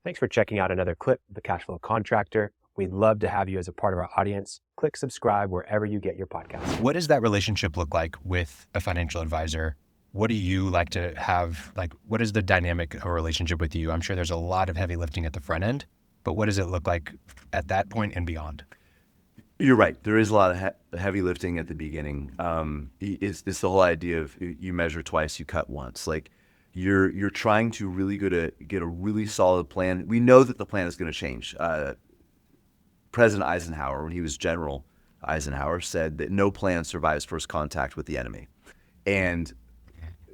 Thanks for checking out another clip of the Cashflow Contractor. We'd love to have you as a part of our audience. Click subscribe wherever you get your podcasts. What does that relationship look like with a financial advisor? What do you like to have? Like, what is the dynamic or relationship with you? I'm sure there's a lot of heavy lifting at the front end, but what does it look like at that point and beyond? You're right. There is a lot of heavy lifting at the beginning. It's the whole idea of you measure twice, you cut once. Like you're trying to really get a really solid plan. We know that the plan is going to change. President Eisenhower, when he was General Eisenhower, said that no plan survives first contact with the enemy, and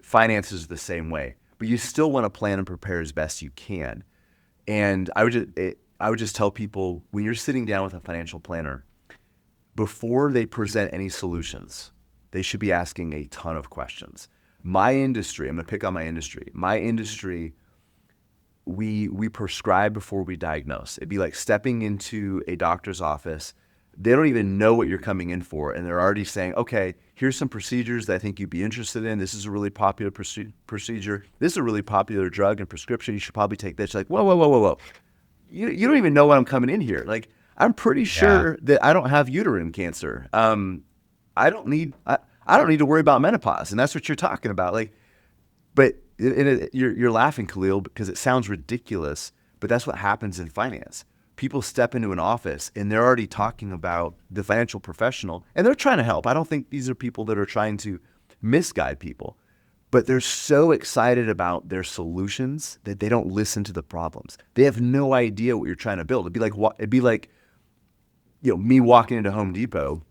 finance is the same way. But you still want to plan and prepare as best you can. And I would just tell people when you're sitting down with a financial planner, before they present any solutions, they should be asking a ton of questions. My industry, I'm going to pick on my industry. My industry, we prescribe before we diagnose. It'd be like stepping into a doctor's office. They don't even know what you're coming in for, and they're already saying, okay, here's some procedures that I think you'd be interested in. This is a really popular procedure. This is a really popular drug and prescription. You should probably take this. You're like, whoa. You don't even know what I'm coming in here. Like, I'm pretty sure that I don't have uterine cancer. I don't need to worry about menopause, and that's what you're talking about. Like, but you're laughing, Khalil, because it sounds ridiculous, but that's what happens in finance. People step into an office and they're already talking about the financial professional, and they're trying to help. I don't think these are people that are trying to misguide people, but they're so excited about their solutions that they don't listen to the problems. They have no idea what you're trying to build. It'd be like me walking into Home Depot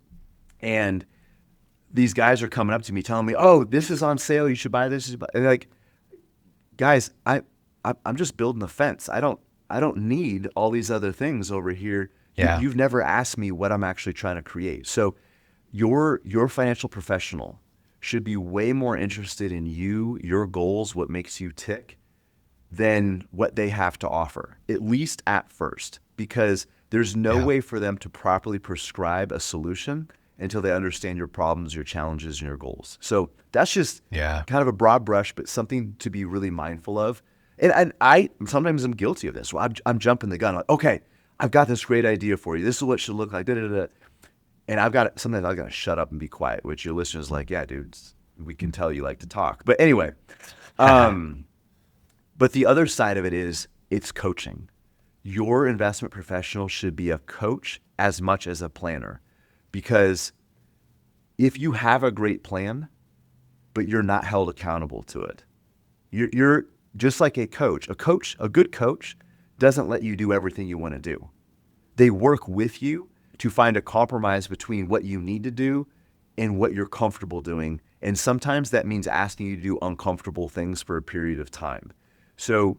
and these guys are coming up to me telling me, oh, this is on sale. You should buy this. And like, guys, I'm just building a fence. I don't need all these other things over here. Yeah. You've never asked me what I'm actually trying to create. So your financial professional should be way more interested in you, your goals, what makes you tick, than what they have to offer, at least at first, because there's no way for them to properly prescribe a solution until they understand your problems, your challenges, and your goals. So that's just kind of a broad brush, but something to be really mindful of. And I sometimes I'm guilty of this. Well, I'm jumping the gun. Like, okay, I've got this great idea for you. This is what it should look like. And sometimes I've got to shut up and be quiet, which your listeners like, yeah, dude, we can tell you like to talk. But anyway, but the other side of it is it's coaching. Your investment professional should be a coach as much as a planner, because if you have a great plan, but you're not held accountable to it, you're just like a coach. A good coach doesn't let you do everything you want to do. They work with you to find a compromise between what you need to do and what you're comfortable doing. And sometimes that means asking you to do uncomfortable things for a period of time. So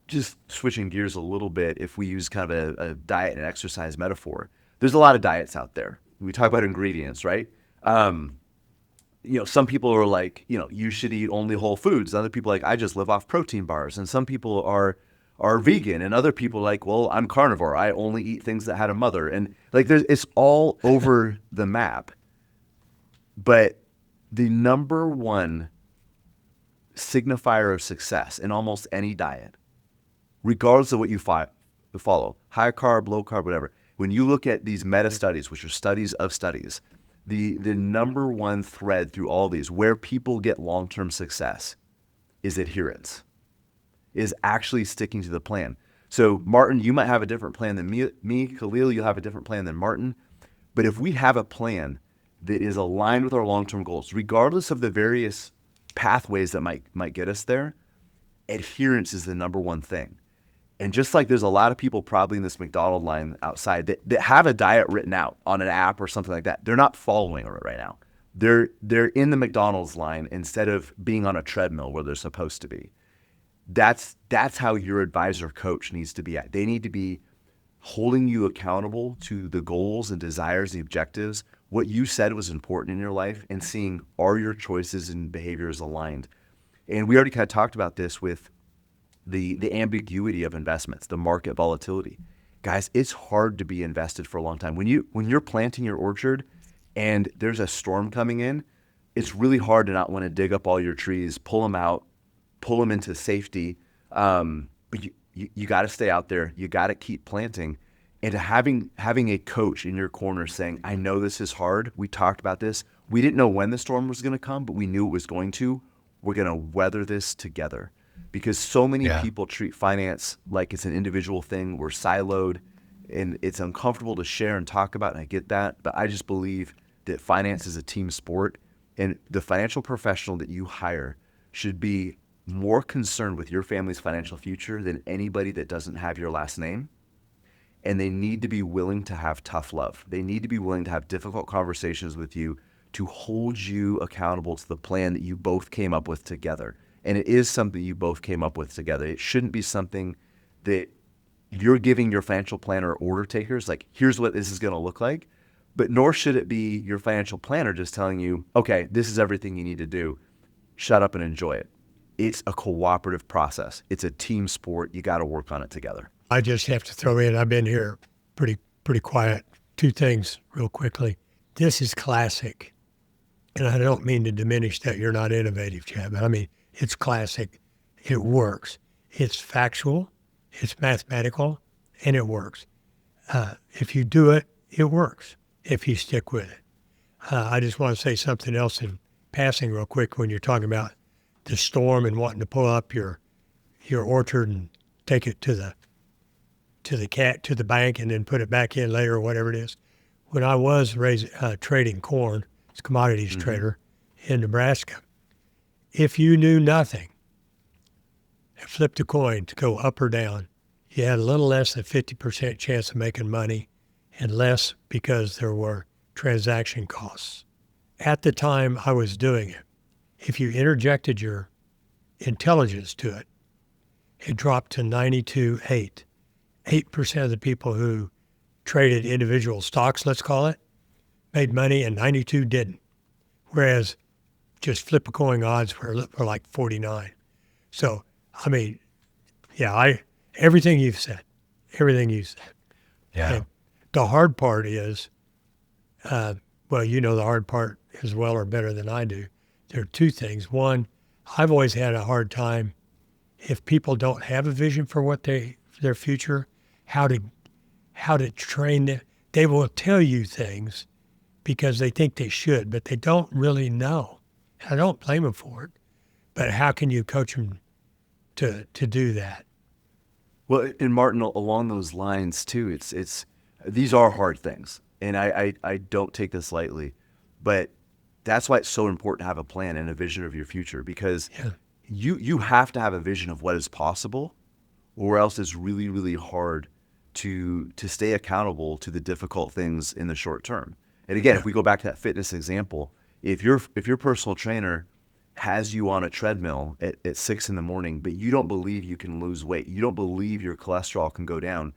just switching gears a little bit, if we use kind of a diet and exercise metaphor, there's a lot of diets out there. We talk about ingredients, right? Some people are like, you should eat only whole foods. Other people are like, I just live off protein bars. And some people are vegan, and other people are like, well, I'm carnivore. I only eat things that had a mother. And like, it's all over the map. But the number one signifier of success in almost any diet, regardless of what you follow, high carb, low carb, whatever, when you look at these meta studies, which are studies of studies, the number one thread through all these, where people get long-term success, is adherence, is actually sticking to the plan. So Martin, you might have a different plan than me. Khalil, you'll have a different plan than Martin. But if we have a plan that is aligned with our long-term goals, regardless of the various pathways that might get us there, adherence is the number one thing. And just like there's a lot of people probably in this McDonald's line outside that have a diet written out on an app or something like that, they're not following it right now. They're in the McDonald's line instead of being on a treadmill where they're supposed to be. That's how your advisor coach needs to be at. They need to be holding you accountable to the goals and desires, the objectives, what you said was important in your life, and seeing, are your choices and behaviors aligned? And we already kind of talked about this with the ambiguity of investments, the market volatility. Guys, it's hard to be invested for a long time. When you're planting your orchard and there's a storm coming in, it's really hard to not want to dig up all your trees, pull them out, pull them into safety. But you got to stay out there. You got to keep planting. And having a coach in your corner saying, I know this is hard. We talked about this. We didn't know when the storm was going to come, but we knew it was going to. We're going to weather this together. Because so many people treat finance like it's an individual thing. We're siloed and it's uncomfortable to share and talk about. And I get that. But I just believe that finance is a team sport. And the financial professional that you hire should be more concerned with your family's financial future than anybody that doesn't have your last name. And they need to be willing to have tough love. They need to be willing to have difficult conversations with you to hold you accountable to the plan that you both came up with together. And it is something you both came up with together. It shouldn't be something that you're giving your financial planner order takers, like, here's what this is going to look like. But nor should it be your financial planner just telling you, okay, this is everything you need to do. Shut up and enjoy it. It's a cooperative process. It's a team sport. You got to work on it together. I just have to throw in, I've been here pretty quiet. Two things real quickly. This is classic. And I don't mean to diminish that you're not innovative, Chad, but I mean, it's classic. It works. It's factual, it's mathematical, and it works. If you do it, it works if you stick with it. I just want to say something else in passing real quick when you're talking about the storm and wanting to pull up your orchard and take it to the bank and then put it back in later or whatever it is. When I was trading corn, as a commodities trader in Nebraska, if you knew nothing and flipped a coin to go up or down, you had a little less than 50% chance of making money and less because there were transaction costs. At the time I was doing it, if you interjected your intelligence to it, it dropped to 92.8. 8% of the people who traded individual stocks, let's call it, made money, and 92 didn't. Whereas just flip a coin odds were like 49. So, I mean, yeah, everything you've said. Yeah. And the hard part is, well, you know the hard part as well or better than I do. There are two things. One, I've always had a hard time if people don't have a vision for what their future, how to train them. They will tell you things because they think they should, but they don't really know. I don't blame them for it, but how can you coach them to do that? Well, and Martin, along those lines too, it's these are hard things, and I don't take this lightly, but that's why it's so important to have a plan and a vision of your future, because you have to have a vision of what is possible, or else it's really, really hard to stay accountable to the difficult things in the short term. And again, if we go back to that fitness example, if your personal trainer has you on a treadmill at 6 a.m, but you don't believe you can lose weight, you don't believe your cholesterol can go down,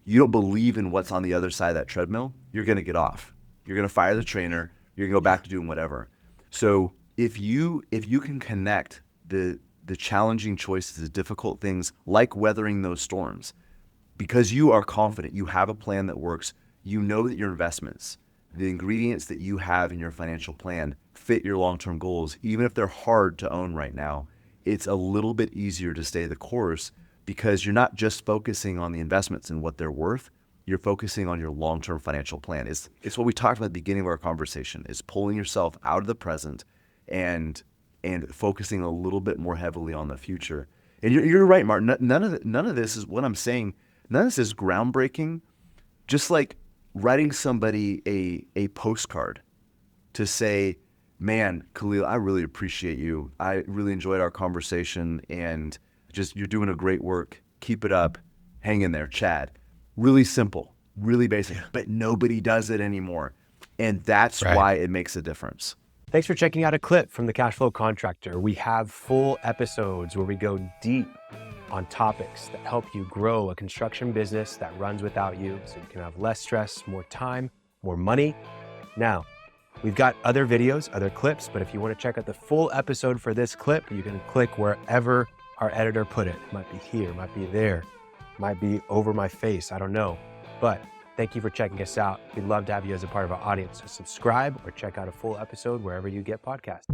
you don't believe in what's on the other side of that treadmill, you're going to get off. You're going to fire the trainer. You're going to go back to doing whatever. So if you can connect the challenging choices, the difficult things, like weathering those storms, because you are confident, you have a plan that works, you know that your investments, the ingredients that you have in your financial plan fit your long-term goals, even if they're hard to own right now, it's a little bit easier to stay the course because you're not just focusing on the investments and what they're worth, you're focusing on your long-term financial plan. It's what we talked about at the beginning of our conversation, is pulling yourself out of the present and focusing a little bit more heavily on the future. And you're right, Martin. None of this is what I'm saying. None of this is groundbreaking. Just like writing somebody a postcard to say, man, Khalil, I really appreciate you. I really enjoyed our conversation, and just you're doing a great work. Keep it up. Hang in there, Chad. Really simple, really basic, but nobody does it anymore. And that's why it makes a difference. Thanks for checking out a clip from the Cashflow Contractor. We have full episodes where we go deep on topics that help you grow a construction business that runs without you, so you can have less stress, more time, more money. Now, we've got other videos, other clips, but if you want to check out the full episode for this clip, you can click wherever our editor put it. It might be here, might be there, might be over my face, I don't know. But thank you for checking us out. We'd love to have you as a part of our audience. So subscribe or check out a full episode wherever you get podcasts.